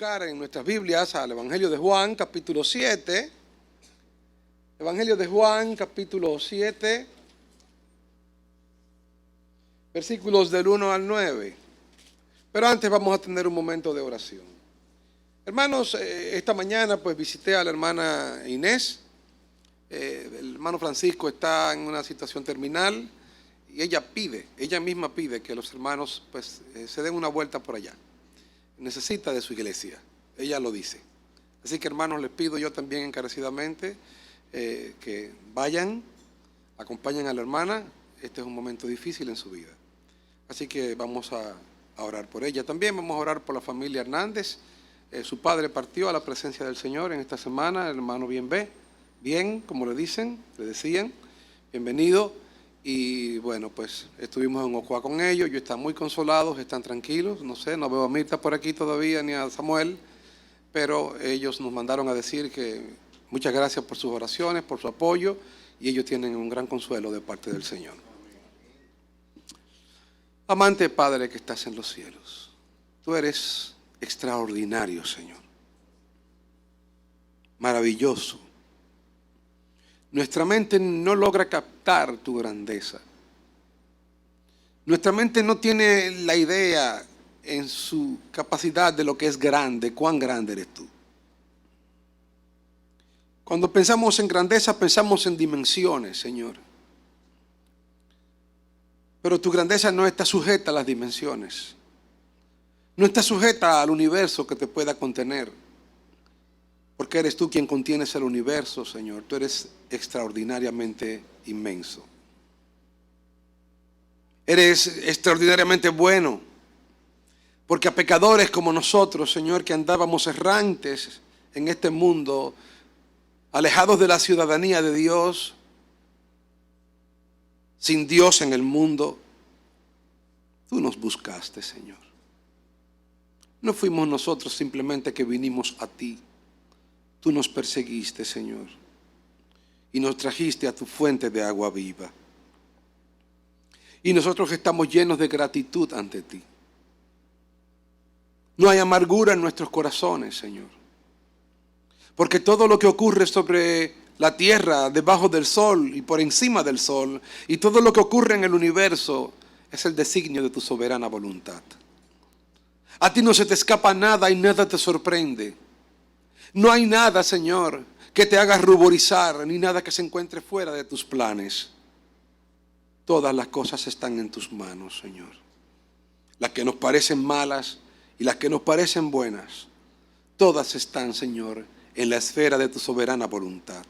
buscar en nuestras Biblias al Evangelio de Juan, capítulo 7. Evangelio de Juan, capítulo 7, versículos del 1 al 9. Pero antes vamos a tener un momento de oración. Hermanos, esta mañana pues visité a la hermana Inés. El hermano Francisco está en una situación terminal y ella misma pide que los hermanos pues se den una vuelta por allá. Necesita de su iglesia, ella lo dice. Así que hermanos, les pido yo también encarecidamente que vayan, acompañen a la hermana. Este es un momento difícil en su vida. Así que vamos a orar por ella. También vamos a orar por la familia Hernández. Su padre partió a la presencia del Señor en esta semana, el hermano bien, como le decían, bienvenido. Y bueno, pues estuvimos en Ocoa con ellos, ellos están muy consolados, están tranquilos. No sé, no veo a Mirta por aquí todavía, ni a Samuel, pero ellos nos mandaron a decir que muchas gracias por sus oraciones, por su apoyo, y ellos tienen un gran consuelo de parte del Señor. Amante Padre que estás en los cielos, tú eres extraordinario, Señor, maravilloso. Nuestra mente no logra captar tu grandeza. Nuestra mente no tiene la idea en su capacidad de lo que es grande, cuán grande eres tú. Cuando pensamos en grandeza, pensamos en dimensiones, Señor. Pero tu grandeza no está sujeta a las dimensiones. No está sujeta al universo que te pueda contener. Porque eres tú quien contienes el universo, Señor. Tú eres extraordinariamente inmenso. Eres extraordinariamente bueno. Porque a pecadores como nosotros, Señor, que andábamos errantes en este mundo, alejados de la ciudadanía de Dios, sin Dios en el mundo, tú nos buscaste, Señor. No fuimos nosotros simplemente que vinimos a ti. Tú nos perseguiste, Señor, y nos trajiste a tu fuente de agua viva. Y nosotros estamos llenos de gratitud ante ti. No hay amargura en nuestros corazones, Señor, porque todo lo que ocurre sobre la tierra, debajo del sol y por encima del sol, y todo lo que ocurre en el universo es el designio de tu soberana voluntad. A ti no se te escapa nada y nada te sorprende. No hay nada, Señor, que te haga ruborizar, ni nada que se encuentre fuera de tus planes. Todas las cosas están en tus manos, Señor. Las que nos parecen malas y las que nos parecen buenas, todas están, Señor, en la esfera de tu soberana voluntad.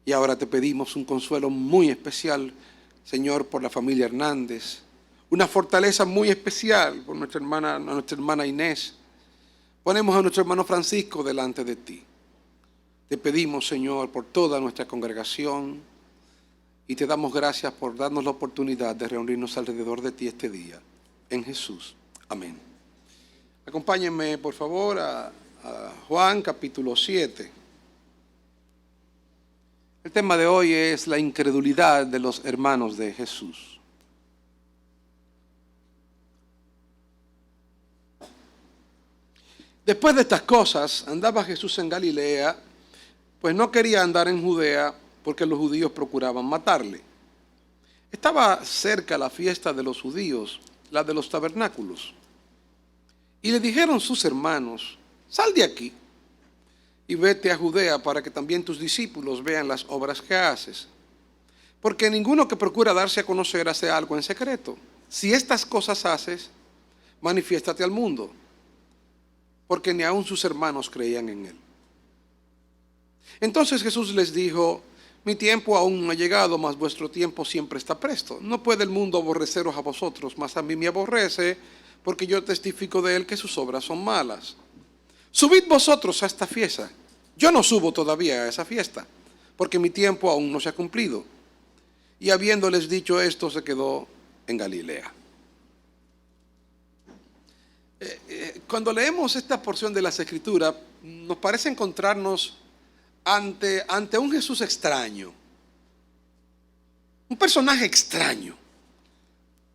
Y ahora te pedimos un consuelo muy especial, Señor, por la familia Hernández. Una fortaleza muy especial por nuestra hermana Inés. Ponemos a nuestro hermano Francisco delante de ti. Te pedimos, Señor, por toda nuestra congregación y te damos gracias por darnos la oportunidad de reunirnos alrededor de ti este día. En Jesús. Amén. Acompáñenme, por favor, a Juan capítulo 7. El tema de hoy es la incredulidad de los hermanos de Jesús. Después de estas cosas, andaba Jesús en Galilea, pues no quería andar en Judea porque los judíos procuraban matarle. Estaba cerca la fiesta de los judíos, la de los tabernáculos. Y le dijeron sus hermanos, sal de aquí y vete a Judea para que también tus discípulos vean las obras que haces. Porque ninguno que procura darse a conocer hace algo en secreto. Si estas cosas haces, manifiéstate al mundo. Porque ni aun sus hermanos creían en él. Entonces Jesús les dijo, mi tiempo aún no ha llegado, mas vuestro tiempo siempre está presto. No puede el mundo aborreceros a vosotros, mas a mí me aborrece, porque yo testifico de él que sus obras son malas. Subid vosotros a esta fiesta. Yo no subo todavía a esa fiesta, porque mi tiempo aún no se ha cumplido. Y habiéndoles dicho esto, se quedó en Galilea. Cuando leemos esta porción de las Escrituras, nos parece encontrarnos ante un Jesús extraño, un personaje extraño,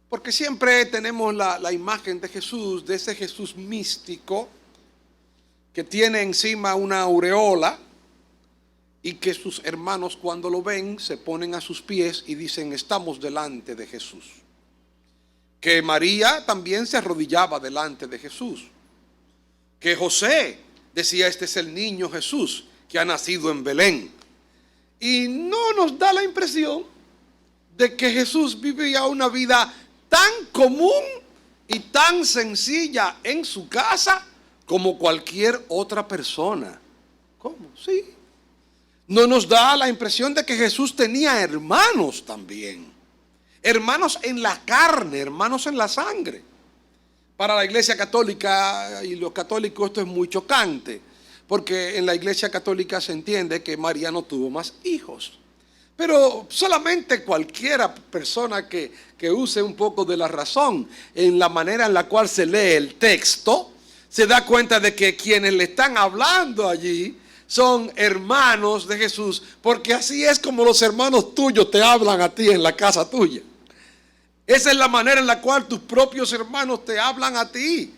porque siempre tenemos la imagen de Jesús, de ese Jesús místico, que tiene encima una aureola y que sus hermanos cuando lo ven se ponen a sus pies y dicen: estamos delante de Jesús. Que María también se arrodillaba delante de Jesús. Que José decía: este es el niño Jesús que ha nacido en Belén. Y no nos da la impresión de que Jesús vivía una vida tan común y tan sencilla en su casa como cualquier otra persona. ¿Cómo? Sí. No nos da la impresión de que Jesús tenía hermanos también. Hermanos en la carne, hermanos en la sangre. Para la Iglesia Católica y los católicos esto es muy chocante, porque en la Iglesia Católica se entiende que María no tuvo más hijos. Pero solamente cualquiera persona que use un poco de la razón en la manera en la cual se lee el texto, se da cuenta de que quienes le están hablando allí son hermanos de Jesús, porque así es como los hermanos tuyos te hablan a ti en la casa tuya. Esa es la manera en la cual tus propios hermanos te hablan a ti.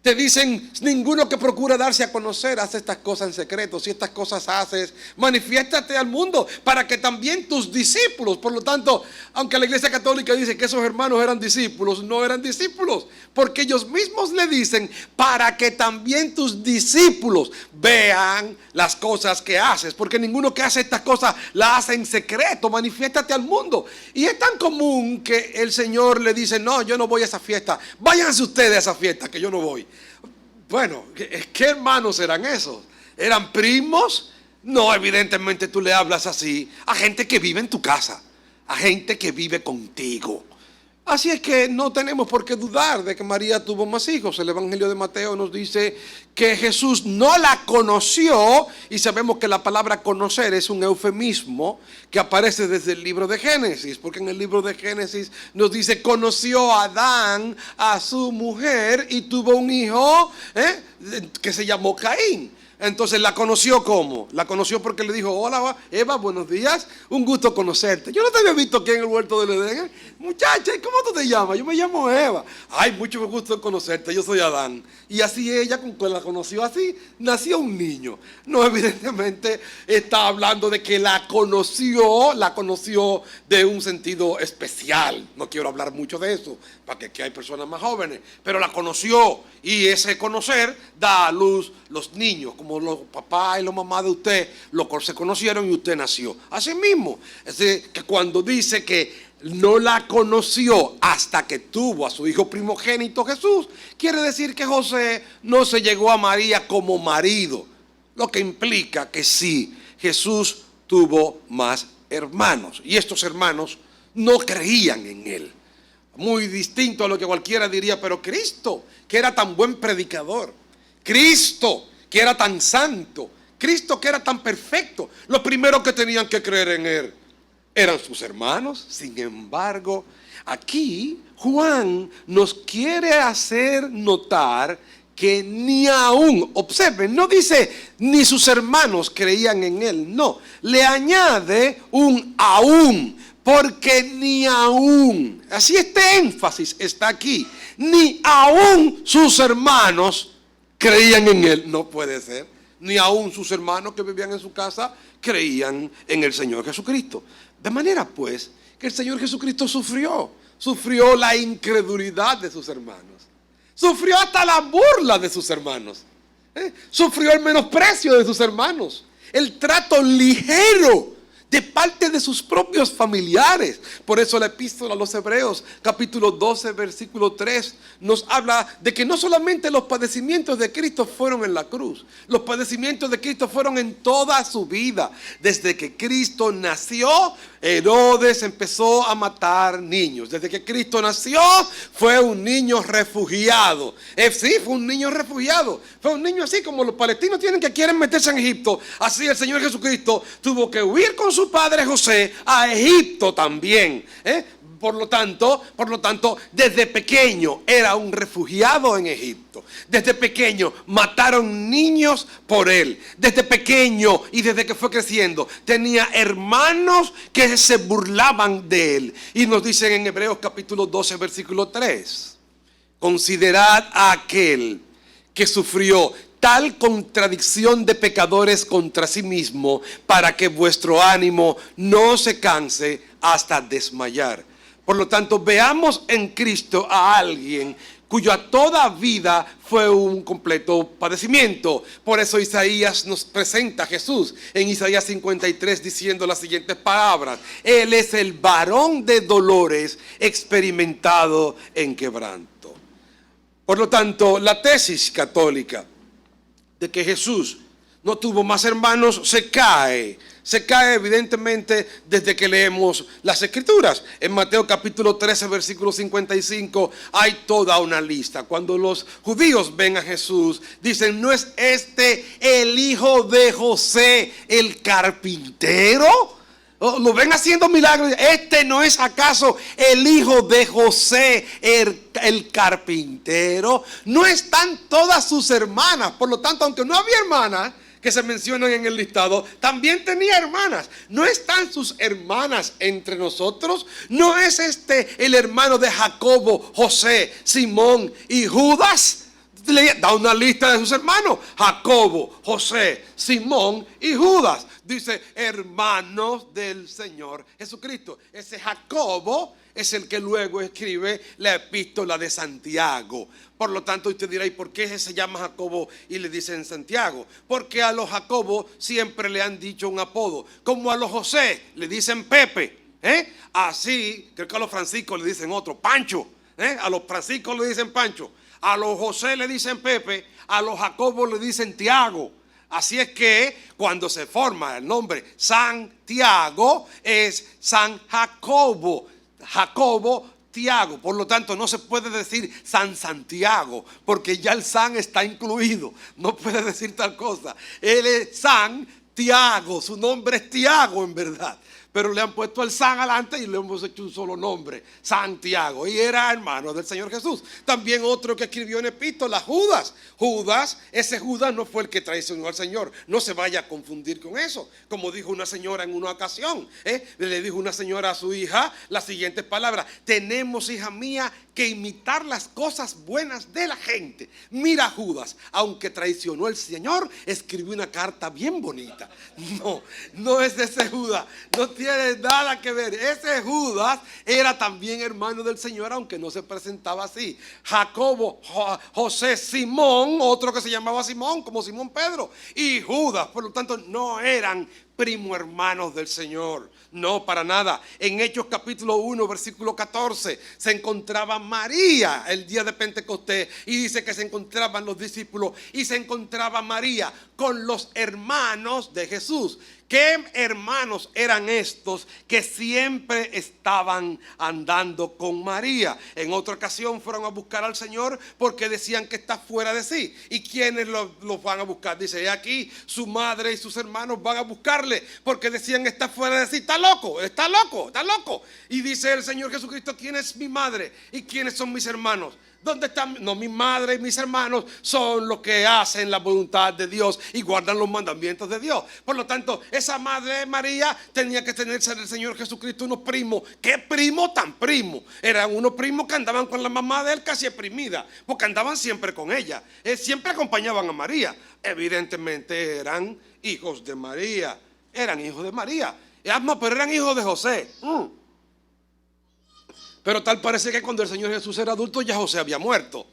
Te dicen: ninguno que procura darse a conocer hace estas cosas en secreto. Si estas cosas haces, manifiéstate al mundo para que también tus discípulos. Por lo tanto, aunque la Iglesia Católica dice que esos hermanos eran discípulos, no eran discípulos, porque ellos mismos le dicen: para que también tus discípulos vean las cosas que haces, porque ninguno que hace estas cosas la hace en secreto. Manifiéstate al mundo. Y es tan común que el Señor le dice: no, yo no voy a esa fiesta, váyanse ustedes a esa fiesta, que yo no voy. Bueno, ¿qué hermanos eran esos? ¿Eran primos? No, evidentemente tú le hablas así a gente que vive en tu casa, a gente que vive contigo. Así es que no tenemos por qué dudar de que María tuvo más hijos. El Evangelio de Mateo nos dice que Jesús no la conoció, y sabemos que la palabra conocer es un eufemismo que aparece desde el libro de Génesis, porque en el libro de Génesis nos dice: conoció a Adán a su mujer y tuvo un hijo que se llamó Caín. Entonces, ¿la conoció cómo? La conoció porque le dijo: hola Eva, buenos días, un gusto conocerte. Yo no te había visto aquí en el huerto del Edén. Muchacha, ¿cómo tú te llamas? Yo me llamo Eva. Ay, mucho gusto conocerte, yo soy Adán. Y así ella, la conoció así, nació un niño. No, evidentemente está hablando de que la conoció de un sentido especial. No quiero hablar mucho de eso, para que aquí hay personas más jóvenes, pero la conoció, y ese conocer da a luz los niños, como los papás y los mamás de usted se conocieron y usted nació. Así mismo, es decir, que cuando dice que no la conoció hasta que tuvo a su hijo primogénito Jesús, quiere decir que José no se llegó a María como marido, lo que implica que sí, Jesús tuvo más hermanos, y estos hermanos no creían en él. Muy distinto a lo que cualquiera diría: pero Cristo, que era tan buen predicador, Cristo, que era tan santo, Cristo, que era tan perfecto, los primeros que tenían que creer en él eran sus hermanos. Sin embargo, aquí Juan nos quiere hacer notar que ni aún, observen, no dice ni sus hermanos creían en él, no, le añade un aún, porque ni aún, así este énfasis está aquí, ni aún sus hermanos creían en él. No puede ser. Ni aún sus hermanos que vivían en su casa creían en el Señor Jesucristo. De manera pues que el Señor Jesucristo sufrió la incredulidad de sus hermanos, sufrió hasta la burla de sus hermanos, sufrió el menosprecio de sus hermanos, el trato ligero de parte de sus propios familiares. Por eso la epístola a los Hebreos, capítulo 12, versículo 3, nos habla de que no solamente los padecimientos de Cristo fueron en la cruz, los padecimientos de Cristo fueron en toda su vida. Desde que Cristo nació, Herodes empezó a matar niños. Desde que Cristo nació, fue un niño refugiado. Sí, fue un niño refugiado. Fue un niño así como los palestinos quieren meterse en Egipto. Así el Señor Jesucristo tuvo que huir con su padre José a Egipto también. Por lo tanto, desde pequeño era un refugiado en Egipto. Desde pequeño mataron niños por él. Desde pequeño y desde que fue creciendo, tenía hermanos que se burlaban de él. Y nos dicen en Hebreos capítulo 12, versículo 3: considerad a aquel que sufrió tal contradicción de pecadores contra sí mismo, para que vuestro ánimo no se canse hasta desmayar. Por lo tanto, veamos en Cristo a alguien cuya toda vida fue un completo padecimiento. Por eso Isaías nos presenta a Jesús en Isaías 53 diciendo las siguientes palabras: Él es el varón de dolores, experimentado en quebranto. Por lo tanto, la tesis católica de que Jesús no tuvo más hermanos se cae evidentemente desde que leemos las Escrituras. En Mateo capítulo 13 versículo 55 hay toda una lista. Cuando los judíos ven a Jesús, dicen: ¿no es este el hijo de José, el carpintero? Lo ven haciendo milagros. ¿Este no es acaso el hijo de José, el carpintero? No están todas sus hermanas. Por lo tanto, aunque no había hermanas que se mencionan en el listado, también tenía hermanas. ¿No están sus hermanas entre nosotros? ¿No es este el hermano de Jacobo, José, Simón y Judas? Le da una lista de sus hermanos: Jacobo, José, Simón y Judas. Dice: hermanos del Señor Jesucristo. Ese Jacobo es el que luego escribe la epístola de Santiago. Por lo tanto, usted dirá: ¿y por qué se llama Jacobo y le dicen Santiago? Porque a los Jacobo siempre le han dicho un apodo, como a los José le dicen Pepe, así creo que a los Franciscos le dicen otro, Pancho, a los Franciscos le dicen Pancho, a los José le dicen Pepe, a los Jacobo le dicen Tiago. Así es que cuando se forma el nombre Santiago, es San Jacobo, Jacobo Tiago. Por lo tanto, no se puede decir San Santiago, porque ya el San está incluido. No puede decir tal cosa. Él es San Tiago, su nombre es Tiago en verdad, pero le han puesto el San adelante y le hemos hecho un solo nombre, Santiago, y era hermano del Señor Jesús. También otro que escribió en epístola, Judas. Ese Judas no fue el que traicionó al Señor. No se vaya a confundir con eso. Como dijo una señora en una ocasión, le dijo una señora a su hija las siguientes palabras: tenemos, hija mía, que imitar las cosas buenas de la gente. Mira, Judas, aunque traicionó al Señor, escribió una carta bien bonita. No es ese Judas, no tiene nada que ver. Ese Judas era también hermano del Señor, aunque no se presentaba así. Jacobo, José, Simón, otro que se llamaba Simón, como Simón Pedro, y Judas. Por lo tanto, no eran primo hermanos del Señor, no, para nada. En Hechos capítulo 1 versículo 14 se encontraba María el día de Pentecostés, y dice que se encontraban los discípulos y se encontraba María con los hermanos de Jesús. ¿Qué hermanos eran estos que siempre estaban andando con María? En otra ocasión fueron a buscar al Señor porque decían que está fuera de sí. ¿Y quiénes los van a buscar? Dice: aquí su madre y sus hermanos van a buscarle porque decían: está fuera de sí. Está loco, está loco, está loco. Y dice el Señor Jesucristo: ¿quién es mi madre y quiénes son mis hermanos? ¿Dónde están? No, mi madre y mis hermanos son los que hacen la voluntad de Dios y guardan los mandamientos de Dios. Por lo tanto, esa madre María tenía que tenerse del Señor Jesucristo unos primos. ¿Qué primo tan primo? Eran unos primos que andaban con la mamá de él casi exprimida, porque andaban siempre con ella. Siempre acompañaban a María. Evidentemente eran hijos de María. Eran hijos de María. Pero eran hijos de José. Pero tal parece que cuando el Señor Jesús era adulto, ya José había muerto.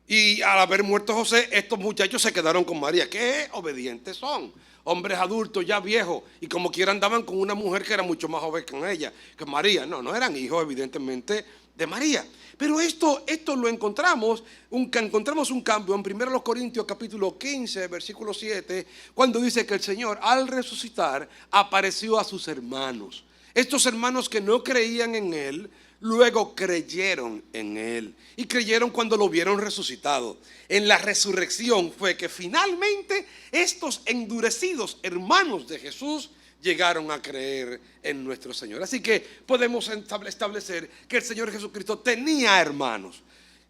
Y al haber muerto José, estos muchachos se quedaron con María. Qué obedientes son. Hombres adultos ya viejos, y como quiera andaban con una mujer que era mucho más joven que ella, que María. No eran hijos evidentemente de María. Pero esto lo encontramos un cambio en 1 Corintios capítulo 15 versículo 7, cuando dice que el Señor al resucitar apareció a sus hermanos. Estos hermanos que no creían en Él, luego creyeron en Él, y creyeron cuando lo vieron resucitado. En la resurrección fue que finalmente estos endurecidos hermanos de Jesús llegaron a creer en nuestro Señor. Así que podemos establecer que el Señor Jesucristo tenía hermanos,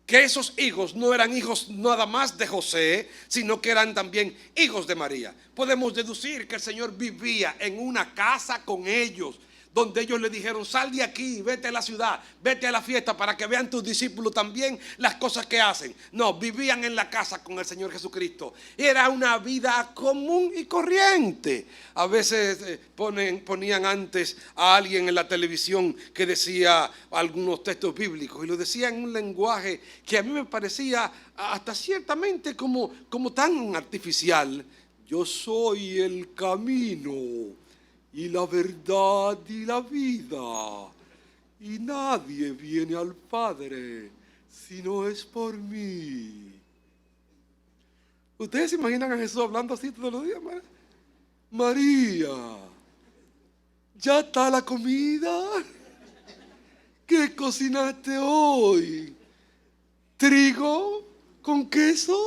que esos hijos no eran hijos nada más de José, sino que eran también hijos de María. Podemos deducir que el Señor vivía en una casa con ellos, donde ellos le dijeron: sal de aquí, vete a la ciudad, vete a la fiesta para que vean tus discípulos también las cosas que hacen. No, vivían en la casa con el Señor Jesucristo. Era una vida común y corriente. A veces ponían antes a alguien en la televisión que decía algunos textos bíblicos, y lo decía en un lenguaje que a mí me parecía hasta ciertamente como tan artificial. Yo soy el camino y la verdad y la vida, y nadie viene al Padre si no es por mí. ¿Ustedes se imaginan a Jesús hablando así todos los días? María, ¿ya está la comida? ¿Qué cocinaste hoy? ¿Trigo con queso?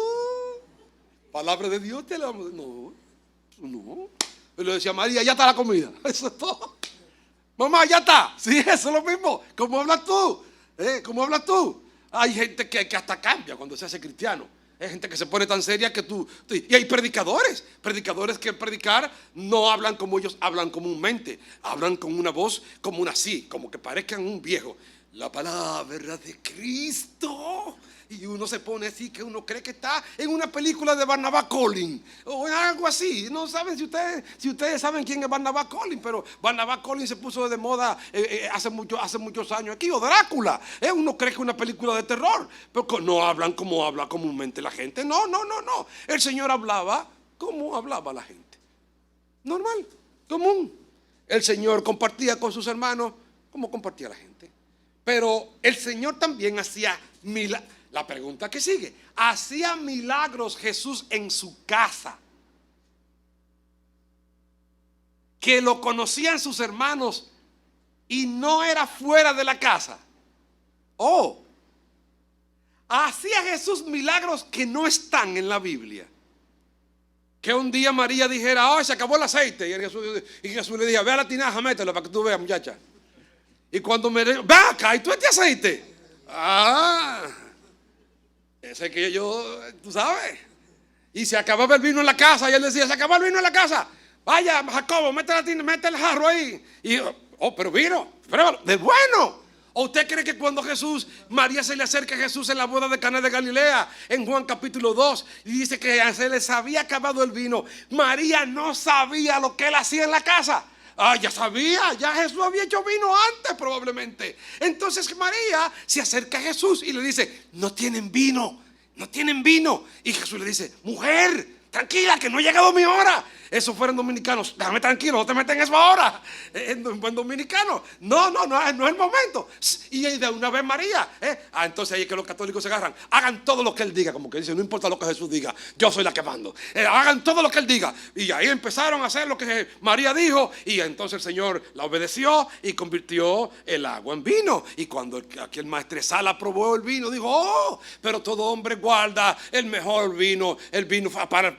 Palabra de Dios te la vamos a decir. No. Y le decía: María, ya está la comida. Eso es todo. Mamá, ya está. Sí, eso es lo mismo. ¿Cómo hablas tú? ¿Cómo hablas tú? Hay gente que hasta cambia cuando se hace cristiano. Hay gente que se pone tan seria que tú. Y hay predicadores que al predicar no hablan como ellos hablan comúnmente. Hablan con una voz como como que parezcan un viejo. La palabra de Cristo. Y uno se pone así que uno cree que está en una película de Barnabas Collins o en algo así. No saben si ustedes saben quién es Barnabas Collins, pero Barnabas Collins se puso de moda hace muchos años aquí. O Drácula. Uno cree que es una película de terror, pero no hablan como habla comúnmente la gente. No. El Señor hablaba como hablaba la gente. Normal, común. El Señor compartía con sus hermanos como compartía la gente. Pero el Señor también hacía milagros. La pregunta que sigue: ¿hacía milagros Jesús en su casa, que lo conocían sus hermanos, y no era fuera de la casa? ¿O hacía Jesús milagros que no están en la Biblia? Que un día María dijera: oh, se acabó el aceite, y Jesús le dijo: ve a la tinaja, mételo para que tú veas, muchacha. Y cuando ve acá, ¿y tú este aceite? Ese que tú sabes. Y se acababa el vino en la casa, y él decía: se acabó el vino en la casa. Vaya, Jacobo, mete el jarro ahí. Y pero vino, pruébalo, de bueno. ¿O usted cree que cuando María se le acerca a Jesús en la boda de Caná de Galilea, en Juan capítulo 2, y dice que se les había acabado el vino, María no sabía lo que él hacía en la casa? Ya sabía, ya Jesús había hecho vino antes probablemente. Entonces María se acerca a Jesús y le dice: no tienen vino. Y Jesús le dice: mujer, tranquila, que no ha llegado mi hora. Eso fueron dominicanos: déjame tranquilo, no te metas en eso ahora. En buen dominicano: no es el momento. Y de una vez María, entonces ahí es que los católicos se agarran: hagan todo lo que él diga. Como que dice: no importa lo que Jesús diga, yo soy la que mando. Hagan todo lo que él diga. Y ahí empezaron a hacer lo que María dijo. Y entonces el Señor la obedeció y convirtió el agua en vino. Y cuando aquel maestresala probó el vino, dijo: oh, pero todo hombre guarda el mejor vino. El vino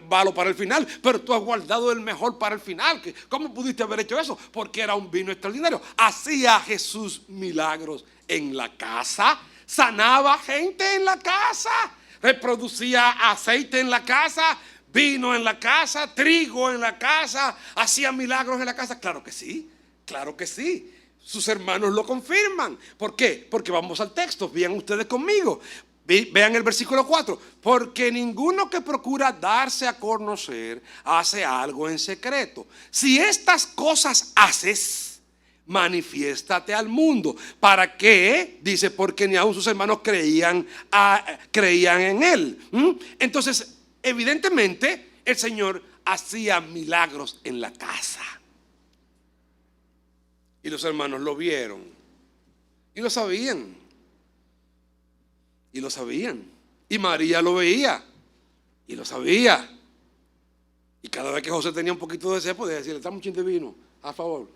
malo para el final, pero tú has guardado el mejor para el final. ¿Cómo pudiste haber hecho eso? Porque era un vino extraordinario. Hacía Jesús milagros en la casa, sanaba gente en la casa, reproducía aceite en la casa, vino en la casa, trigo en la casa, hacía milagros en la casa. Claro que sí. Sus hermanos lo confirman. ¿Por qué? Porque vamos al texto. Vean ustedes conmigo. Vean el versículo 4. Porque ninguno que procura darse a conocer hace algo en secreto. Si estas cosas haces, manifiéstate al mundo. ¿Para qué? Dice: porque ni aun sus hermanos creían en él. Entonces, evidentemente, el Señor hacía milagros en la casa. Y los hermanos lo vieron. Y lo sabían. Y María lo veía y lo sabía. Y cada vez que José tenía un poquito de sed, podía decirle: dame un chin de vino, a favor,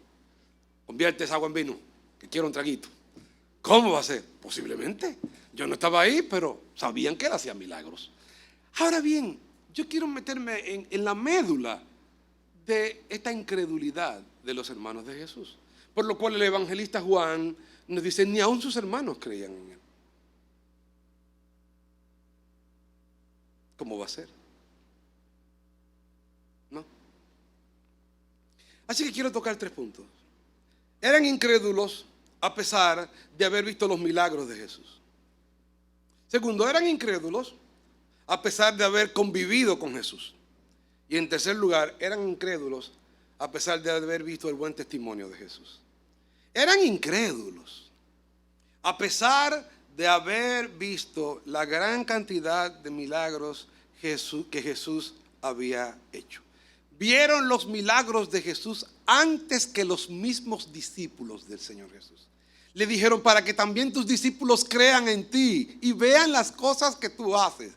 convierte esa agua en vino, que quiero un traguito. ¿Cómo va a ser? Posiblemente. Yo no estaba ahí, pero sabían que él hacía milagros. Ahora bien, yo quiero meterme en la médula de esta incredulidad de los hermanos de Jesús. Por lo cual el evangelista Juan nos dice: ni aun sus hermanos creían en él. ¿Cómo va a ser? No. Así que quiero tocar 3 puntos. Eran incrédulos a pesar de haber visto los milagros de Jesús. Segundo, eran incrédulos a pesar de haber convivido con Jesús. Y en tercer lugar, eran incrédulos a pesar de haber visto el buen testimonio de Jesús. Eran incrédulos a pesar de haber visto la gran cantidad de milagros que Jesús había hecho. Vieron los milagros de Jesús antes que los mismos discípulos del Señor Jesús. Le dijeron: para que también tus discípulos crean en ti y vean las cosas que tú haces.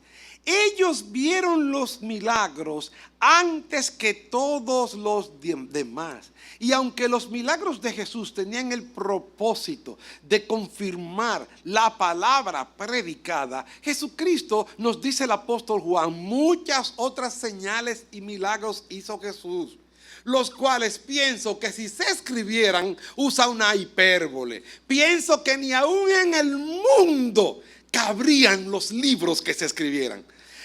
Ellos vieron los milagros antes que todos los demás. Y aunque los milagros de Jesús tenían el propósito de confirmar la palabra predicada, Jesucristo, nos dice el apóstol Juan, muchas otras señales y milagros hizo Jesús, los cuales pienso que si se escribieran, usa una hipérbole. Pienso que ni aún en el mundo cabrían los libros que se escribieran.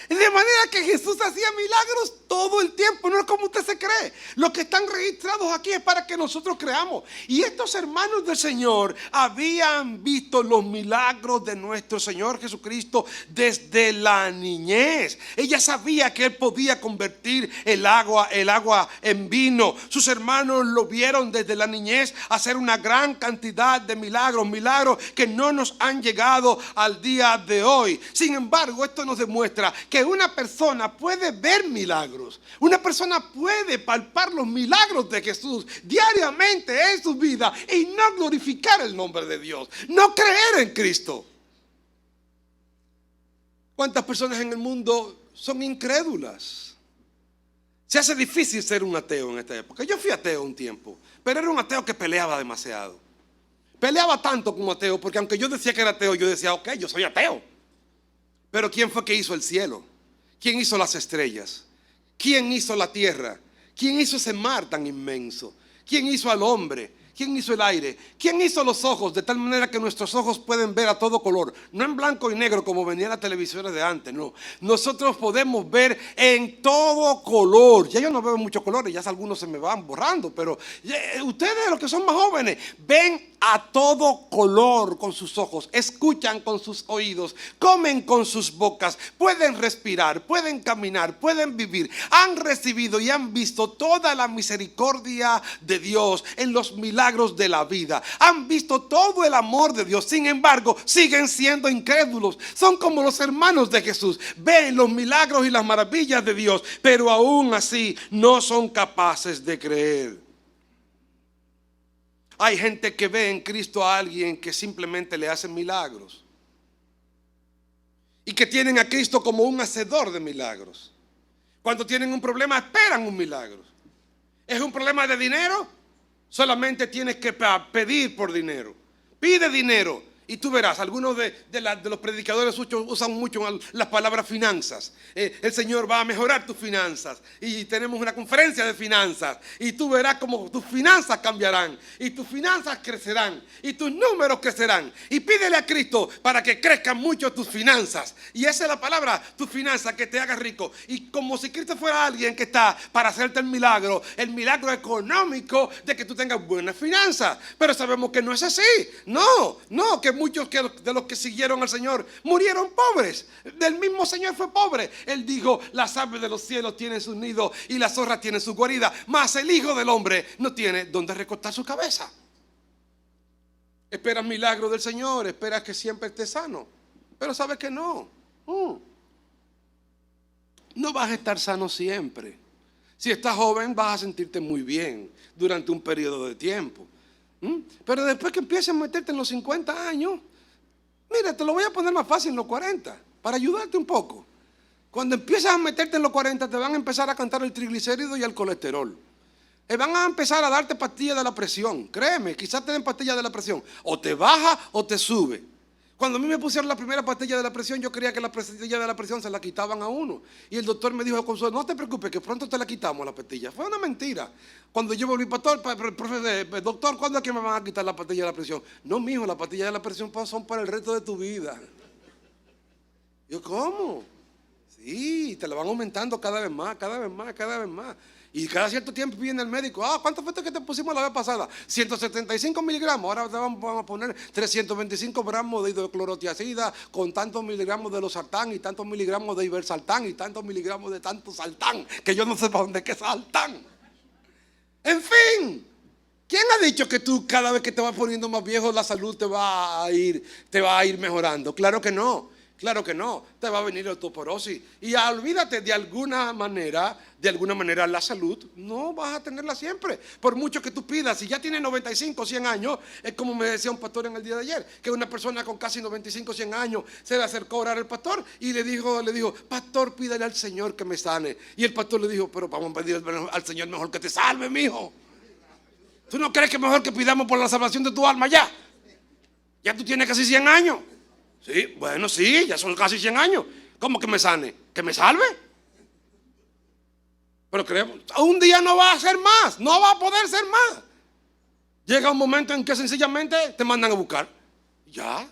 De manera que Jesús hacía milagros todo el tiempo, no es como usted se cree. Los que están registrados aquí es para que nosotros creamos. Y estos hermanos del Señor habían visto los milagros de nuestro Señor Jesucristo desde la niñez. Ella sabía que Él podía convertir el agua en vino. Sus hermanos lo vieron desde la niñez hacer una gran cantidad de milagros que no nos han llegado al día de hoy. Sin embargo, esto nos demuestra que una persona puede ver milagros. Una persona puede palpar los milagros de Jesús diariamente en su vida y no glorificar el nombre de Dios, no creer en Cristo. ¿Cuántas personas en el mundo son incrédulas? Se hace difícil ser un ateo en esta época. Yo fui ateo un tiempo, pero era un ateo que peleaba demasiado. Peleaba tanto como ateo, porque aunque yo decía que era ateo, yo decía: ok, yo soy ateo. Pero ¿quién fue que hizo el cielo? ¿Quién hizo las estrellas? ¿Quién hizo la tierra? ¿Quién hizo ese mar tan inmenso? ¿Quién hizo al hombre? ¿Quién hizo el aire? ¿Quién hizo los ojos? De tal manera que nuestros ojos pueden ver a todo color. No en blanco y negro como venían las televisiones de antes, no. Nosotros podemos ver en todo color. Ya yo no veo muchos colores, ya algunos se me van borrando. Pero ustedes, los que son más jóvenes, ven a todo color con sus ojos. Escuchan con sus oídos. Comen con sus bocas. Pueden respirar, pueden caminar, pueden vivir. Han recibido y han visto toda la misericordia de Dios en los milagros de la vida. Han visto todo el amor de Dios. Sin embargo, siguen siendo incrédulos. Son como los hermanos de Jesús. Ven los milagros y las maravillas de Dios, pero aún así no son capaces de creer. Hay gente que ve en Cristo a alguien que simplemente le hace milagros y que tienen a Cristo como un hacedor de milagros. Cuando tienen un problema, esperan un milagro. ¿Es un problema de dinero? Solamente tienes que pedir por dinero. Pide dinero y tú verás. Algunos de los predicadores usan mucho las palabras finanzas. El Señor va a mejorar tus finanzas. Y tenemos una conferencia de finanzas. Y tú verás cómo tus finanzas cambiarán. Y tus finanzas crecerán. Y tus números crecerán. Y pídele a Cristo para que crezcan mucho tus finanzas. Y esa es la palabra, tus finanzas, que te haga rico. Y como si Cristo fuera alguien que está para hacerte el milagro económico de que tú tengas buenas finanzas. Pero sabemos que no es así. No, que muchos de los que siguieron al Señor murieron pobres. Del mismo Señor fue pobre. Él dijo: las aves de los cielos tienen sus nidos y las zorras tienen su guarida, mas el Hijo del Hombre no tiene donde recostar su cabeza. Esperas milagros del Señor, esperas que siempre esté sano, pero sabes que no. No vas a estar sano siempre. Si estás joven, vas a sentirte muy bien durante un periodo de tiempo. Pero después que empieces a meterte en los 50 años, mira, te lo voy a poner más fácil en los 40, para ayudarte un poco. Cuando empiezas a meterte en los 40, te van a empezar a cantar el triglicérido y el colesterol. Van a empezar a darte pastillas de la presión. Créeme, quizás te den pastillas de la presión. O te baja o te sube. Cuando a mí me pusieron la primera pastilla de la presión, yo creía que la pastilla de la presión se la quitaban a uno. Y el doctor me dijo: no te preocupes, que pronto te la quitamos la pastilla. Fue una mentira. Cuando yo volví para el doctor, ¿cuándo es que me van a quitar la pastilla de la presión? No, mijo, las pastillas de la presión son para el resto de tu vida. Yo, ¿cómo? Sí, te la van aumentando cada vez más, cada vez más, cada vez más. Y cada cierto tiempo viene el médico. ¿Cuánto fue que te pusimos la vez pasada? 175 miligramos. Ahora te vamos a poner 325 gramos de hidroclorotiazida con tantos miligramos de losartán y tantos miligramos de ibersaltán y tantos miligramos de tanto saltán, que yo no sé para dónde que es saltán. En fin, ¿quién ha dicho que tú cada vez que te vas poniendo más viejo la salud te va a ir mejorando? Claro que no. Claro que no, te va a venir osteoporosis. Y olvídate, de alguna manera la salud no vas a tenerla siempre. Por mucho que tú pidas, si ya tienes 95, 100 años, es como me decía un pastor en el día de ayer, que una persona con casi 95, 100 años se le acercó a orar al pastor y le dijo, pastor, pídale al Señor que me sane. Y el pastor le dijo, pero vamos a pedir al Señor mejor que te salve, mijo. ¿Tú no crees que es mejor que pidamos por la salvación de tu alma ya? Ya tú tienes casi 100 años. Sí, bueno, sí, ya son casi 100 años. ¿Cómo que me sane? ¿Que me salve? Pero creemos, un día no va a ser más, no va a poder ser más. Llega un momento en que sencillamente te mandan a buscar. Ya.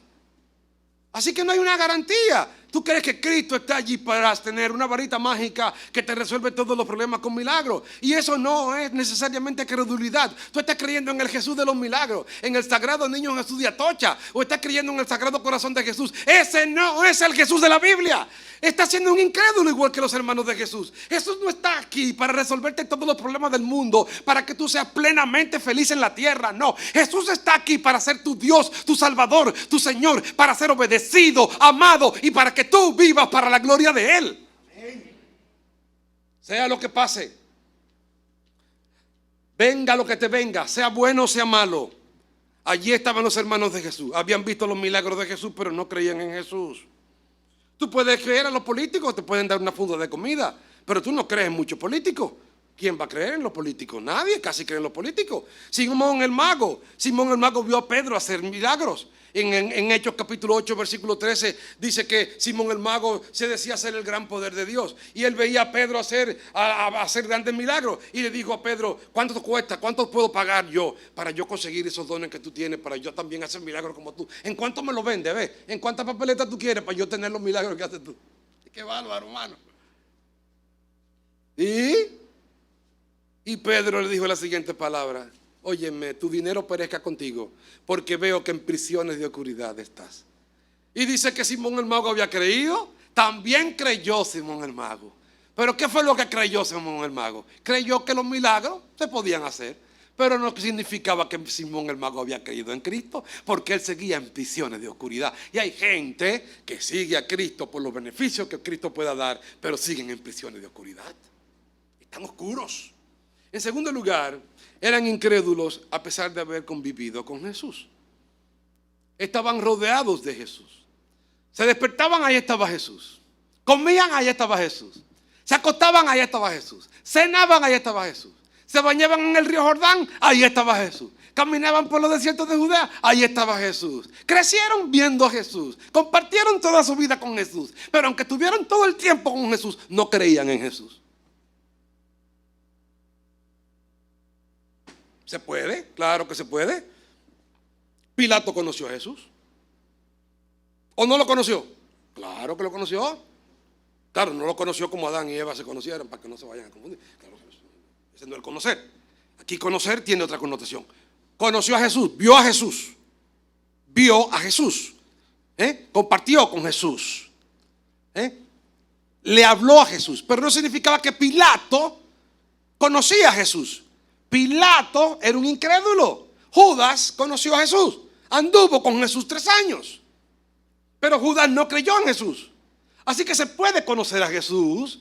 Así que no hay una garantía. ¿Tú crees que Cristo está allí para tener una varita mágica que te resuelve todos los problemas con milagros? Y eso no es necesariamente credulidad. Tú estás creyendo en el Jesús de los milagros, en el sagrado niño Jesús de Atocha, o estás creyendo en el sagrado corazón de Jesús. Ese no es el Jesús de la Biblia. Estás siendo un incrédulo igual que los hermanos de Jesús. Jesús no está aquí para resolverte todos los problemas del mundo, para que tú seas plenamente feliz en la tierra. No, Jesús está aquí para ser tu Dios, tu Salvador, tu Señor, para ser obedecido, amado y para que tú vivas para la gloria de Él. Sea lo que pase, venga lo que te venga, sea bueno o sea malo. Allí estaban los hermanos de Jesús. Habían visto los milagros de Jesús, pero no creían en Jesús. Tú puedes creer a los políticos, te pueden dar una funda de comida, pero tú no crees en muchos políticos. ¿Quién va a creer en los políticos? Nadie casi cree en los políticos. Simón el mago vio a Pedro hacer milagros. En Hechos capítulo 8 versículo 13 dice que Simón el mago se decía ser el gran poder de Dios, y él veía a Pedro hacer grandes milagros y le dijo a Pedro, ¿cuánto te cuesta? ¿Cuánto puedo pagar yo para yo conseguir esos dones que tú tienes, para yo también hacer milagros como tú? ¿En cuánto me lo vende? ¿Ves? ¿En cuántas papeletas tú quieres para yo tener los milagros que haces tú? Qué bárbaro, hermano. Y Pedro le dijo la siguiente palabra: óyeme, tu dinero perezca contigo, porque veo que en prisiones de oscuridad estás. Y dice que Simón el mago había creído. También creyó Simón el mago. Pero ¿qué fue lo que creyó Simón el mago? Creyó que los milagros se podían hacer, pero no significaba que Simón el mago había creído en Cristo, porque él seguía en prisiones de oscuridad. Y hay gente que sigue a Cristo por los beneficios que Cristo pueda dar, pero siguen en prisiones de oscuridad. Están oscuros. En segundo lugar, eran incrédulos a pesar de haber convivido con Jesús. Estaban rodeados de Jesús. Se despertaban, ahí estaba Jesús. Comían, ahí estaba Jesús. Se acostaban, ahí estaba Jesús. Cenaban, ahí estaba Jesús. Se bañaban en el río Jordán, ahí estaba Jesús. Caminaban por los desiertos de Judea, ahí estaba Jesús. Crecieron viendo a Jesús. Compartieron toda su vida con Jesús. Pero aunque tuvieron todo el tiempo con Jesús, no creían en Jesús. ¿Se puede? Claro que se puede. ¿Pilato conoció a Jesús? ¿O no lo conoció? Claro que lo conoció. Claro, no lo conoció como Adán y Eva se conocieron, para que no se vayan a confundir. Claro, ese no es el conocer. Aquí conocer tiene otra connotación. Conoció a Jesús, vio a Jesús. Vio a Jesús. Compartió con Jesús. Le habló a Jesús. Pero no significaba que Pilato conocía a Jesús. Pilato era un incrédulo. Judas conoció a Jesús, anduvo con Jesús 3 años, pero Judas no creyó en Jesús. Así que se puede conocer a Jesús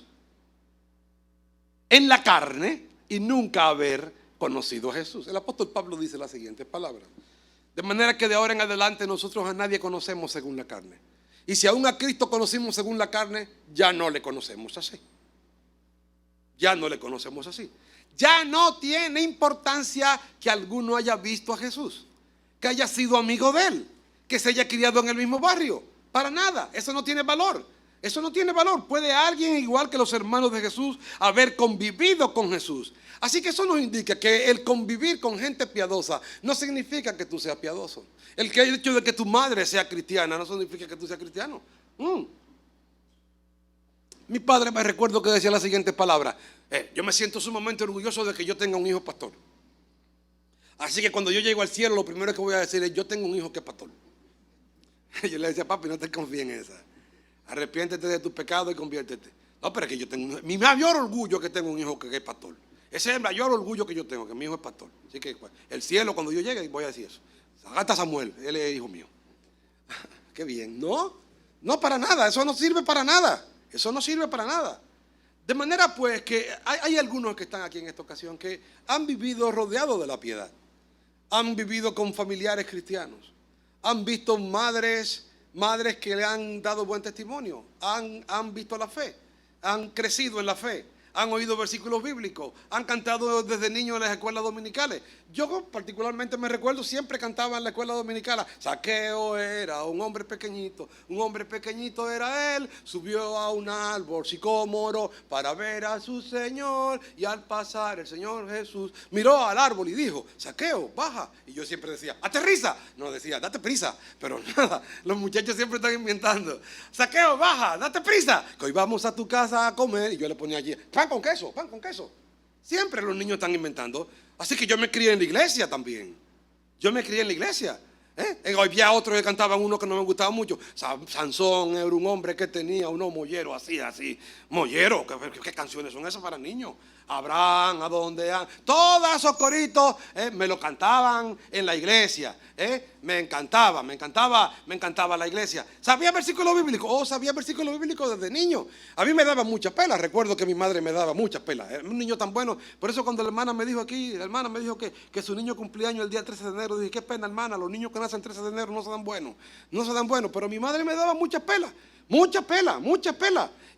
en la carne y nunca haber conocido a Jesús. El apóstol Pablo dice las siguientes palabras: de manera que de ahora en adelante nosotros a nadie conocemos según la carne. Y si aún a Cristo conocimos según la carne, ya no le conocemos así. Ya no le conocemos así. Ya no tiene importancia que alguno haya visto a Jesús, que haya sido amigo de él, que se haya criado en el mismo barrio. Para nada, eso no tiene valor. Eso no tiene valor. Puede alguien, igual que los hermanos de Jesús, haber convivido con Jesús. Así que eso nos indica que el convivir con gente piadosa no significa que tú seas piadoso. El hecho de que tu madre sea cristiana no significa que tú seas cristiano. Mi padre me recuerdo que decía la siguiente palabra: yo me siento sumamente orgulloso de que yo tenga un hijo pastor. Así que cuando yo llego al cielo, lo primero que voy a decir es: yo tengo un hijo que es pastor. Yo le decía: papi, no te confíes en esa. Arrepiéntete de tus pecados y conviértete. No, pero es que yo tengo mi mayor orgullo, que tengo un hijo que es pastor. Ese es el mayor orgullo que yo tengo, que mi hijo es pastor. Así que pues, el cielo, cuando yo llegue, voy a decir eso. Agata Samuel, él es hijo mío. Qué bien. No para nada, eso no sirve para nada. Eso no sirve para nada. De manera pues que hay algunos que están aquí en esta ocasión que han vivido rodeados de la piedad. Han vivido con familiares cristianos. Han visto madres que le han dado buen testimonio. Han visto la fe. Han crecido en la fe. Han oído versículos bíblicos. Han cantado desde niños en las escuelas dominicales. Yo particularmente me recuerdo, siempre cantaba en la escuela dominical: Zaqueo era un hombre pequeñito era él, subió a un árbol sicómoro para ver a su Señor, y al pasar el Señor Jesús miró al árbol y dijo: Zaqueo, baja. Y yo siempre decía: aterriza. No, decía: date prisa. Pero nada, los muchachos siempre están inventando: Zaqueo, baja, date prisa, que hoy vamos a tu casa a comer. Y yo le ponía allí: pan con queso, pan con queso. Siempre los niños están inventando. Así que yo me crié en la iglesia también. Yo me crié en la iglesia. Había otros que cantaban uno que no me gustaba mucho. Sansón era un hombre que tenía unos molleros así. Mollero, ¿qué canciones son esas para niños? Abraham, a donde han. Todos esos coritos me lo cantaban en la iglesia. Me encantaba la iglesia. ¿Sabía versículos bíblicos? Sabía versículos bíblicos desde niño. A mí me daba mucha pela. Recuerdo que mi madre me daba mucha pela. Era un niño tan bueno. Por eso cuando la hermana me dijo que su niño cumplía años el día 13 de enero, dije: qué pena, hermana, los niños que nacen el 13 de enero no se dan buenos. No se dan buenos. Pero mi madre me daba mucha pela. Mucha pela.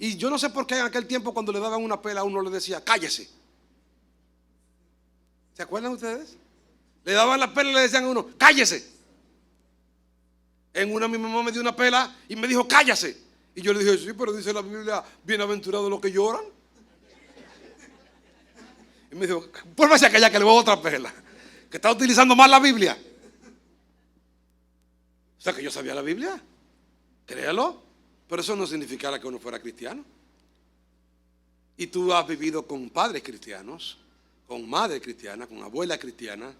Y yo no sé por qué en aquel tiempo, cuando le daban una pela, a uno le decía: cállese. ¿Se acuerdan ustedes? Le daban la pela y le decían a uno: cállese. En una, mi mamá me dio una pela y me dijo: cállese. Y yo le dije: sí, pero dice la Biblia, bienaventurados los que lloran. Y me dijo: vuélvase a callar, que le voy a otra pela, que está utilizando mal la Biblia. O sea que yo sabía la Biblia. Créalo. Pero eso no significara que uno fuera cristiano. Y tú has vivido con padres cristianos, con madre cristiana, con abuela cristiana.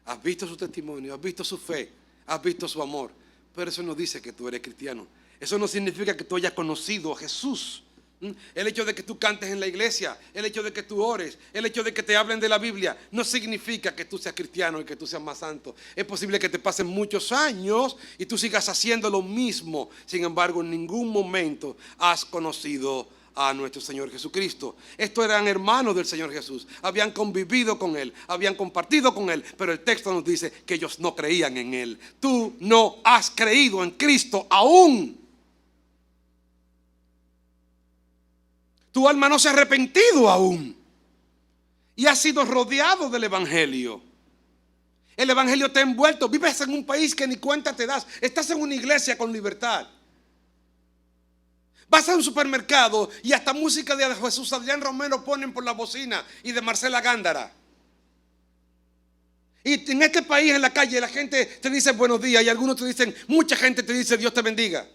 Has visto su testimonio, has visto su fe, has visto su amor. Pero eso no dice que tú eres cristiano. Eso no significa que tú hayas conocido a Jesús. El hecho de que tú cantes en la iglesia, el hecho de que tú ores, el hecho de que te hablen de la Biblia, no significa que tú seas cristiano y que tú seas más santo. Es posible que te pasen muchos años y tú sigas haciendo lo mismo. Sin embargo, en ningún momento has conocido a nuestro Señor Jesucristo. Estos eran hermanos del Señor Jesús. Habían convivido con Él, habían compartido con Él, pero el texto nos dice que ellos no creían en Él. Tú no has creído en Cristo aún. Tu alma no se ha arrepentido aún. Y has sido rodeado del Evangelio. El Evangelio te ha envuelto. Vives en un país que ni cuenta te das. Estás en una iglesia con libertad. Vas a un supermercado y hasta música de Jesús Adrián Romero ponen por la bocina, y de Marcela Gándara. Y en este país, en la calle, la gente te dice buenos días, y algunos te dicen, mucha gente te dice Dios te bendiga.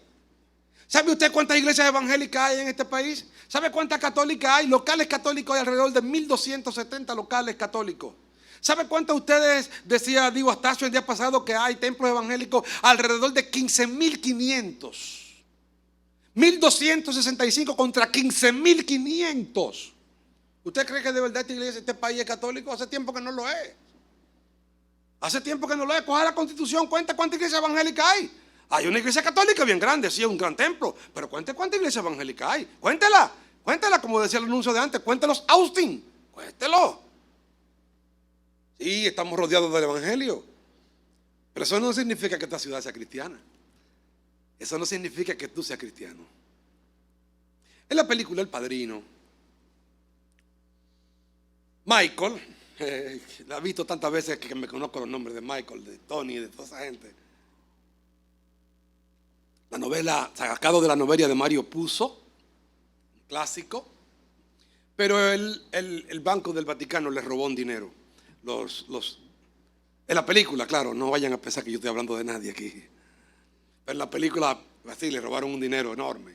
¿Sabe usted cuántas iglesias evangélicas hay en este país? ¿Sabe cuántas católicas hay? Locales católicos hay alrededor de 1270 locales católicos. ¿Sabe cuántos ustedes, decía Diego Astacio el día pasado, que hay templos evangélicos? Alrededor de 15.500. 1.265 contra 15.500. ¿Usted cree que de verdad esta iglesia, este país es católico? Hace tiempo que no lo es. Hace tiempo que no lo es. Coja la Constitución, cuenta cuántas iglesias evangélicas hay. Hay una iglesia católica bien grande, sí, es un gran templo. Pero cuente cuántas iglesias evangélicas hay. Cuéntela, como decía el anuncio de antes. Cuéntelos, Austin. Cuéntelo. Sí, estamos rodeados del Evangelio. Pero eso no significa que esta ciudad sea cristiana. Eso no significa que tú seas cristiano. En la película El Padrino, Michael, la he visto tantas veces que me conozco los nombres de Michael, de Tony, de toda esa gente. La novela, sacado de la novela de Mario Puzo, un clásico. Pero el Banco del Vaticano le robó un dinero. En la película, claro, no vayan a pensar que yo estoy hablando de nadie aquí. Pero en la película, así, le robaron un dinero enorme.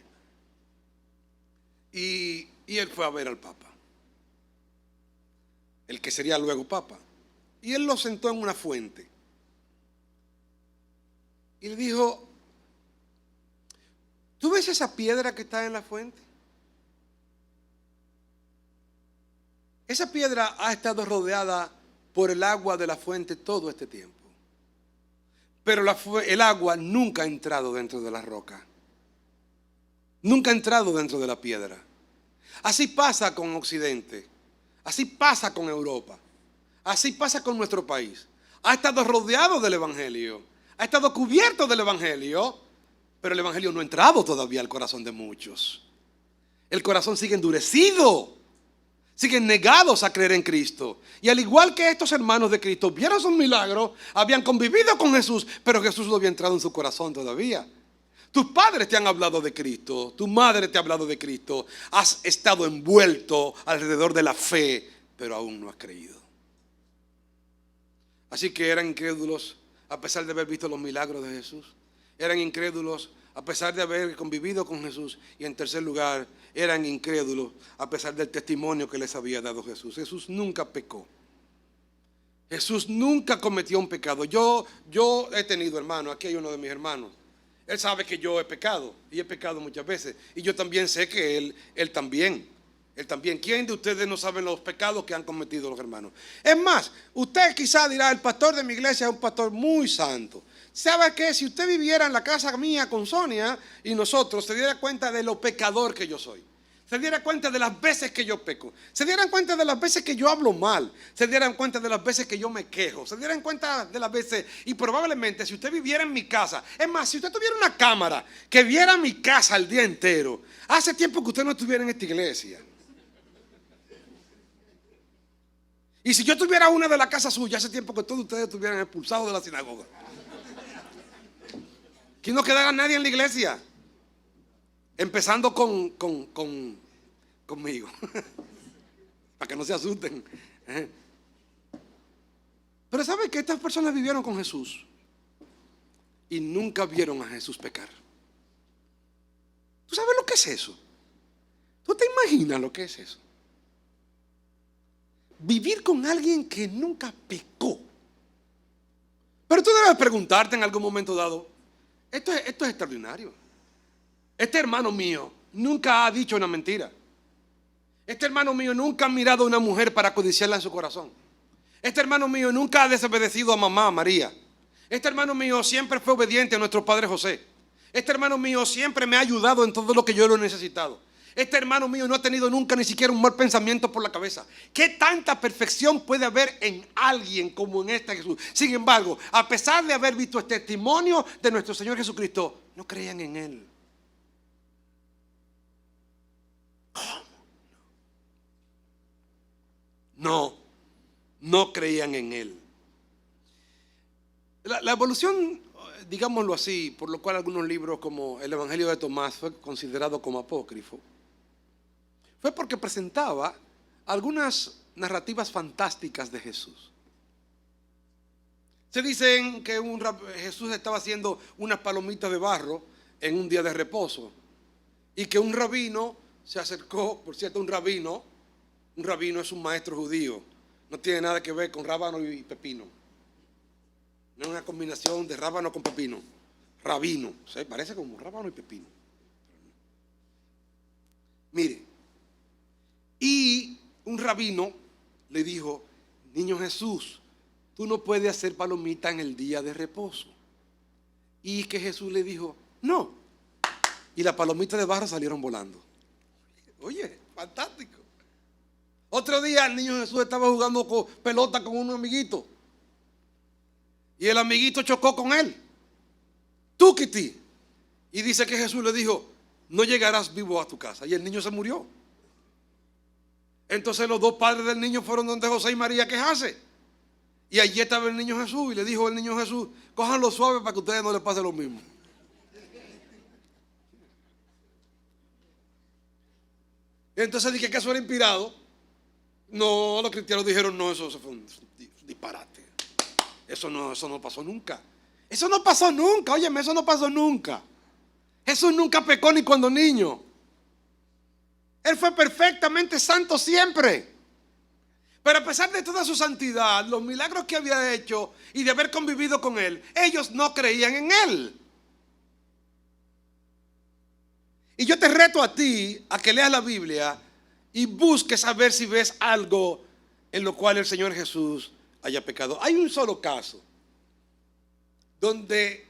Y él fue a ver al Papa, el que sería luego Papa. Y él lo sentó en una fuente. Y le dijo: ¿tú ves esa piedra que está en la fuente? Esa piedra ha estado rodeada por el agua de la fuente todo este tiempo. Pero el agua nunca ha entrado dentro de la roca. Nunca ha entrado dentro de la piedra. Así pasa con Occidente. Así pasa con Europa. Así pasa con nuestro país. Ha estado rodeado del Evangelio. Ha estado cubierto del Evangelio. Pero el Evangelio no ha entrado todavía al corazón de muchos. El corazón sigue endurecido. Siguen negados a creer en Cristo. Y al igual que estos hermanos de Cristo vieron sus milagros, habían convivido con Jesús, pero Jesús no había entrado en su corazón todavía. Tus padres te han hablado de Cristo, tu madre te ha hablado de Cristo, has estado envuelto alrededor de la fe, pero aún no has creído. Así que eran incrédulos a pesar de haber visto los milagros de Jesús. Eran incrédulos a pesar de haber convivido con Jesús. Y en tercer lugar, eran incrédulos a pesar del testimonio que les había dado Jesús. Jesús nunca pecó. Jesús nunca cometió un pecado. Yo he tenido hermanos, aquí hay uno de mis hermanos. Él sabe que yo he pecado y he pecado muchas veces. Y yo también sé que él también. ¿Quién de ustedes no sabe los pecados que han cometido los hermanos? Es más, usted quizá dirá: el pastor de mi iglesia es un pastor muy santo. ¿Sabe qué? Si usted viviera en la casa mía con Sonia y nosotros, se diera cuenta de lo pecador que yo soy. Se diera cuenta de las veces que yo peco. Se dieran cuenta de las veces que yo hablo mal. Se dieran cuenta de las veces que yo me quejo. Se dieran cuenta de las veces. Y probablemente si usted viviera en mi casa. Es más, si usted tuviera una cámara que viera mi casa el día entero. Hace tiempo que usted no estuviera en esta iglesia. Y si yo tuviera una de la casa suya, hace tiempo que todos ustedes estuvieran expulsados de la sinagoga. Que no quedara nadie en la iglesia. Empezando conmigo. Para que no se asusten. Pero ¿sabe que estas personas vivieron con Jesús? Y nunca vieron a Jesús pecar. ¿Tú sabes lo que es eso? ¿Tú te imaginas lo que es eso? Vivir con alguien que nunca pecó. Pero tú debes preguntarte en algún momento dado: esto es extraordinario. Este hermano mío nunca ha dicho una mentira. Este hermano mío nunca ha mirado a una mujer para codiciarla en su corazón. Este hermano mío nunca ha desobedecido a mamá María. Este hermano mío siempre fue obediente a nuestro padre José. Este hermano mío siempre me ha ayudado en todo lo que yo lo he necesitado. Este hermano mío no ha tenido nunca ni siquiera un mal pensamiento por la cabeza. ¿Qué tanta perfección puede haber en alguien como en este Jesús? Sin embargo, a pesar de haber visto el testimonio de nuestro Señor Jesucristo, no creían en Él. No creían en Él. La evolución, digámoslo así, por lo cual algunos libros como el Evangelio de Tomás fue considerado como apócrifo, fue porque presentaba algunas narrativas fantásticas de Jesús. Se dicen que Jesús estaba haciendo unas palomitas de barro en un día de reposo y que un rabino se acercó. Por cierto, un rabino es un maestro judío. No tiene nada que ver con rábano y pepino. No es una combinación de rábano con pepino. Rabino, ¿sí? Parece como rábano y pepino. Mire, y un rabino le dijo: niño Jesús, tú no puedes hacer palomita en el día de reposo. Y que Jesús le dijo: no. Y las palomitas de barro salieron volando. Oye, fantástico. Otro día el niño Jesús estaba jugando pelota con un amiguito. Y el amiguito chocó con él. Tuquiti. Y dice que Jesús le dijo: no llegarás vivo a tu casa. Y el niño se murió. Entonces los dos padres del niño fueron donde José y María a quejarse. Y allí estaba el niño Jesús. Y le dijo el niño Jesús: cójanlo suave para que a ustedes no les pase lo mismo. Y entonces dije que eso era inspirado. No, los cristianos dijeron: no, eso fue un disparate. Eso no pasó nunca. Eso no pasó nunca. Óyeme, eso no pasó nunca. Jesús nunca pecó ni cuando niño. Él fue perfectamente santo siempre. Pero a pesar de toda su santidad, los milagros que había hecho y de haber convivido con Él, ellos no creían en Él. Y yo te reto a ti a que leas la Biblia y busques a ver si ves algo en lo cual el Señor Jesús haya pecado. Hay un solo caso donde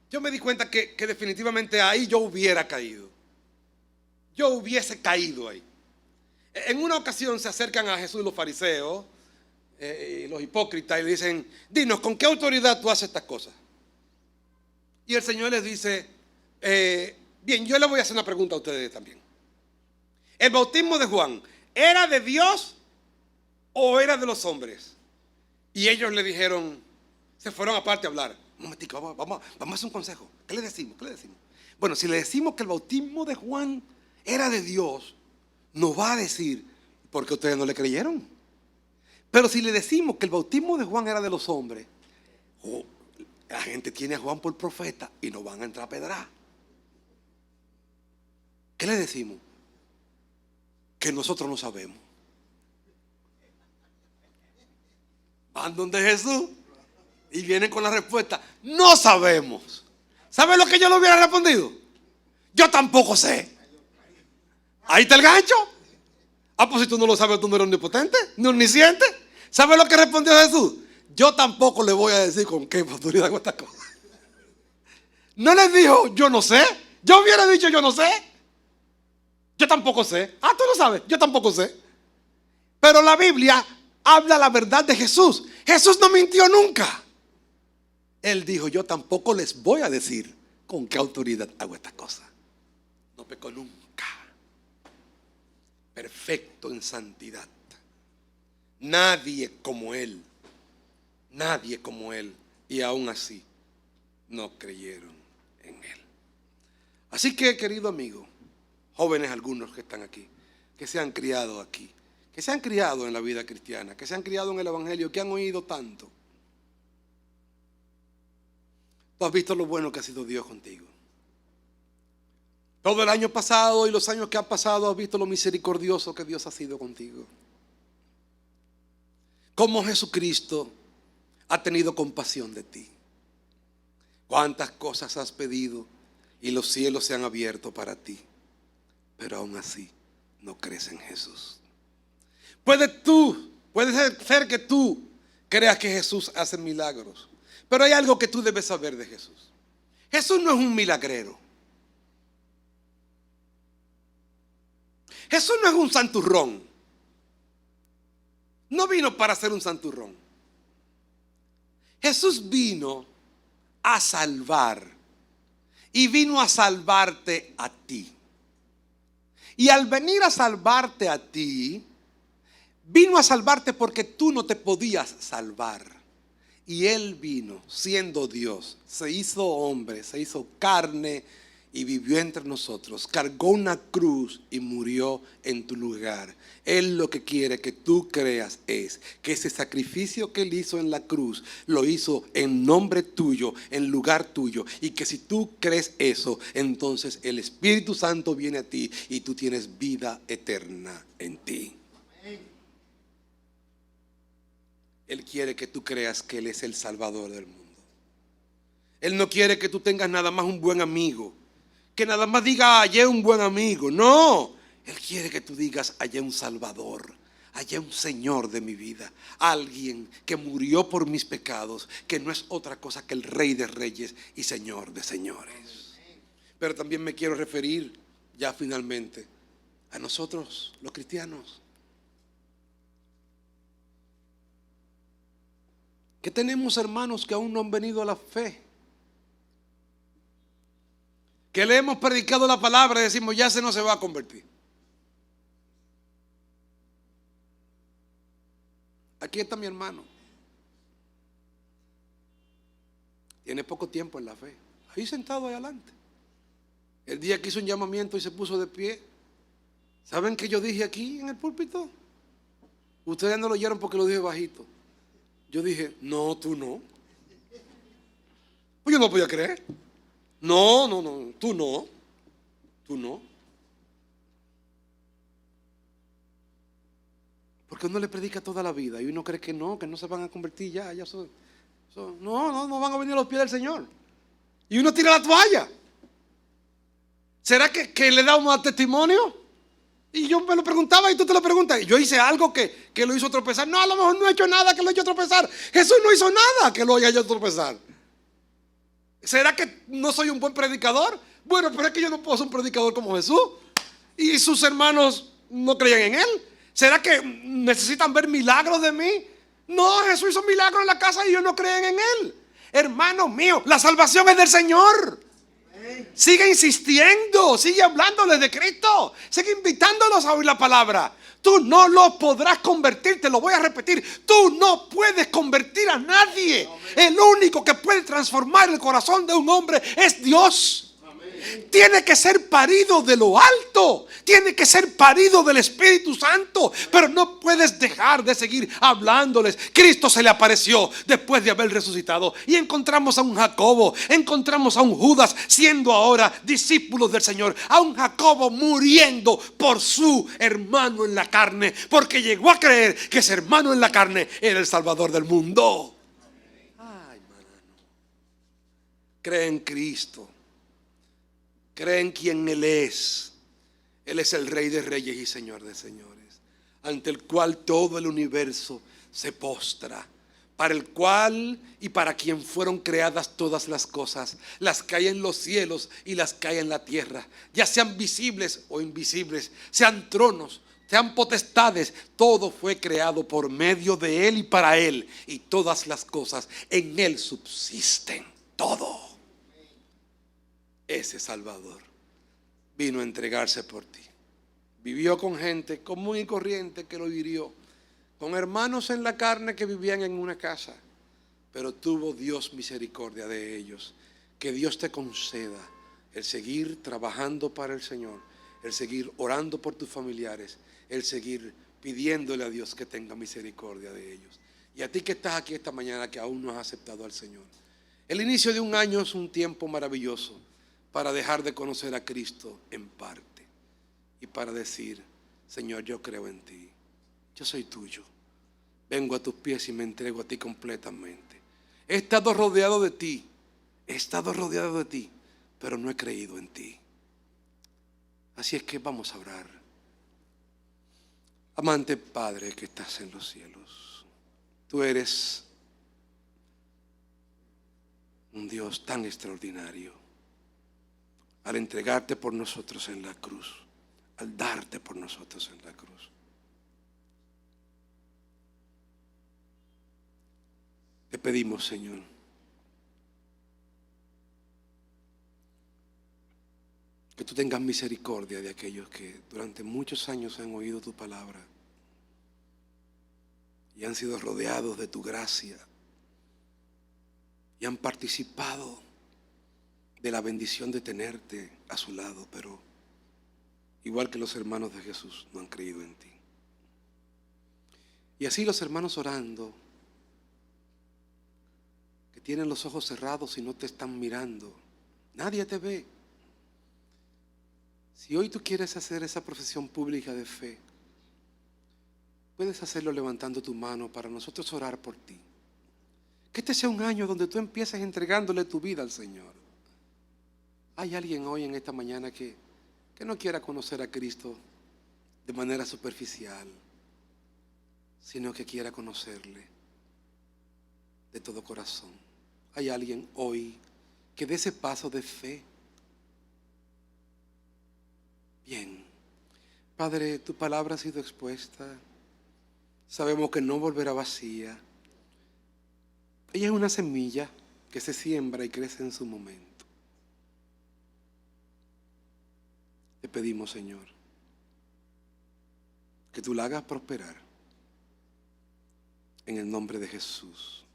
yo me di cuenta que definitivamente ahí yo hubiera caído. Yo hubiese caído ahí. En una ocasión se acercan a Jesús los fariseos, los hipócritas, y le dicen: dinos, ¿con qué autoridad tú haces estas cosas? Y el Señor les dice: bien, yo le voy a hacer una pregunta a ustedes también. ¿El bautismo de Juan era de Dios o era de los hombres? Y ellos le dijeron, se fueron aparte a hablar. Un momentico, vamos a hacer un consejo. ¿Qué le decimos? Bueno, si le decimos que el bautismo de Juan era de Dios, nos va a decir: ¿por qué ustedes no le creyeron? Pero si le decimos que el bautismo de Juan era de los hombres, la gente tiene a Juan por profeta y nos van a entrar a pedrar. ¿Qué le decimos? Que nosotros no sabemos. Van donde Jesús y vienen con la respuesta: no sabemos. ¿Sabe lo que yo le hubiera respondido? Yo tampoco sé. Ahí está el gancho. Pues si tú no lo sabes, tú no eres omnipotente ni omnisciente. ¿Sabe lo que respondió Jesús? Yo tampoco le voy a decir con qué autoridad hago esta cosa. No les dijo yo no sé. Yo hubiera dicho yo no sé. Yo tampoco sé. Tú lo sabes. Yo tampoco sé. Pero la Biblia habla la verdad de Jesús. Jesús no mintió nunca. Él dijo: yo tampoco les voy a decir con qué autoridad hago esta cosa. No pecó nunca. Perfecto en santidad. Nadie como Él. Nadie como Él. Y aún así no creyeron en Él. Así que, querido amigo, jóvenes algunos que están aquí, que se han criado aquí, que se han criado en la vida cristiana, que se han criado en el Evangelio, que han oído tanto. Tú has visto lo bueno que ha sido Dios contigo. Todo el año pasado y los años que han pasado has visto lo misericordioso que Dios ha sido contigo. Cómo Jesucristo ha tenido compasión de ti. Cuántas cosas has pedido y los cielos se han abierto para ti. Pero aún así no crees en Jesús. Puede ser que tú creas que Jesús hace milagros. Pero hay algo que tú debes saber de Jesús. Jesús no es un milagrero. Jesús no es un santurrón. No vino para ser un santurrón. Jesús vino a salvar. Y vino a salvarte a ti. Y al venir a salvarte a ti, vino a salvarte porque tú no te podías salvar. Y Él vino siendo Dios, se hizo hombre, se hizo carne y vivió entre nosotros. Cargó una cruz y murió en tu lugar. Él lo que quiere que tú creas es que ese sacrificio que Él hizo en la cruz, lo hizo en nombre tuyo, en lugar tuyo. Y que si tú crees eso, entonces el Espíritu Santo viene a ti y tú tienes vida eterna en ti. Él quiere que tú creas que Él es el Salvador del mundo. Él no quiere que tú tengas nada más un buen amigo, que nada más diga hallé un buen amigo. No, Él quiere que tú digas hallé un Salvador, hallé un Señor de mi vida, alguien que murió por mis pecados, que no es otra cosa que el Rey de Reyes y Señor de Señores. Pero también me quiero referir ya finalmente a nosotros los cristianos, que tenemos hermanos que aún no han venido a la fe, que le hemos predicado la palabra y decimos ya ese no se va a convertir. Aquí está mi hermano, tiene poco tiempo en la fe, ahí sentado ahí adelante. El día que hizo un llamamiento y se puso de pie, ¿saben qué yo dije aquí en el púlpito? Ustedes no lo oyeron porque lo dije bajito. Yo dije, no, tú no. Pues yo no podía creer. No, tú no. Porque uno le predica toda la vida y uno cree que no se van a convertir ya no van a venir a los pies del Señor. Y uno tira la toalla. ¿Será que le da un mal testimonio? Y yo me lo preguntaba y tú te lo preguntas. Yo hice algo que lo hizo tropezar. No, a lo mejor no he hecho nada que lo haya hecho tropezar. Jesús no hizo nada que lo haya hecho tropezar. ¿Será que no soy un buen predicador? Bueno, pero es que yo no puedo ser un predicador como Jesús. Y sus hermanos no creían en él. ¿Será que necesitan ver milagros de mí? No, Jesús hizo milagros en la casa y ellos no creen en él. Hermano mío, la salvación es del Señor. Sigue insistiendo, sigue hablándoles de Cristo, sigue invitándolos a oír la palabra. Tú no lo podrás convertir, te lo voy a repetir. Tú no puedes convertir a nadie. El único que puede transformar el corazón de un hombre es Dios. Tiene que ser parido de lo alto, tiene que ser parido del Espíritu Santo. Pero no puedes dejar de seguir hablándoles. Cristo se le apareció después de haber resucitado. Y encontramos a un Jacobo, encontramos a un Judas siendo ahora discípulos del Señor. A un Jacobo muriendo por su hermano en la carne, porque llegó a creer que ese hermano en la carne era el Salvador del mundo. Ay, hermano, cree en Cristo. Creen quién Él es. Él es el Rey de Reyes y Señor de Señores, ante el cual todo el universo se postra, para el cual y para quien fueron creadas todas las cosas, las que hay en los cielos y las que hay en la tierra, ya sean visibles o invisibles, sean tronos, sean potestades. Todo fue creado por medio de Él y para Él, y todas las cosas en Él subsisten. Todo. Ese Salvador vino a entregarse por ti. Vivió con gente común y corriente que lo hirió, con hermanos en la carne que vivían en una casa, pero tuvo Dios misericordia de ellos. Que Dios te conceda el seguir trabajando para el Señor, el seguir orando por tus familiares, el seguir pidiéndole a Dios que tenga misericordia de ellos. Y a ti que estás aquí esta mañana, que aún no has aceptado al Señor, el inicio de un año es un tiempo maravilloso para dejar de conocer a Cristo en parte y para decir: Señor, yo creo en ti, yo soy tuyo, vengo a tus pies y me entrego a ti completamente. He estado rodeado de ti, pero no he creído en ti. Así es que vamos a orar. Amante Padre que estás en los cielos, tú eres un Dios tan extraordinario. Al entregarte por nosotros en la cruz, al darte por nosotros en la cruz. Te pedimos, Señor, que tú tengas misericordia de aquellos que durante muchos años han oído tu palabra y han sido rodeados de tu gracia y han participado de la bendición de tenerte a su lado, pero igual que los hermanos de Jesús, no han creído en ti. Y así los hermanos orando, que tienen los ojos cerrados y no te están mirando, nadie te ve. Si hoy tú quieres hacer esa profesión pública de fe, puedes hacerlo levantando tu mano para nosotros orar por ti. Que este sea un año donde tú empieces entregándole tu vida al Señor. Hay alguien hoy en esta mañana que no quiera conocer a Cristo de manera superficial, sino que quiera conocerle de todo corazón. Hay alguien hoy que dé ese paso de fe. Bien, Padre, tu palabra ha sido expuesta. Sabemos que no volverá vacía. Ella es una semilla que se siembra y crece en su momento. Te pedimos, Señor, que tú la hagas prosperar en el nombre de Jesús.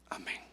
Amén.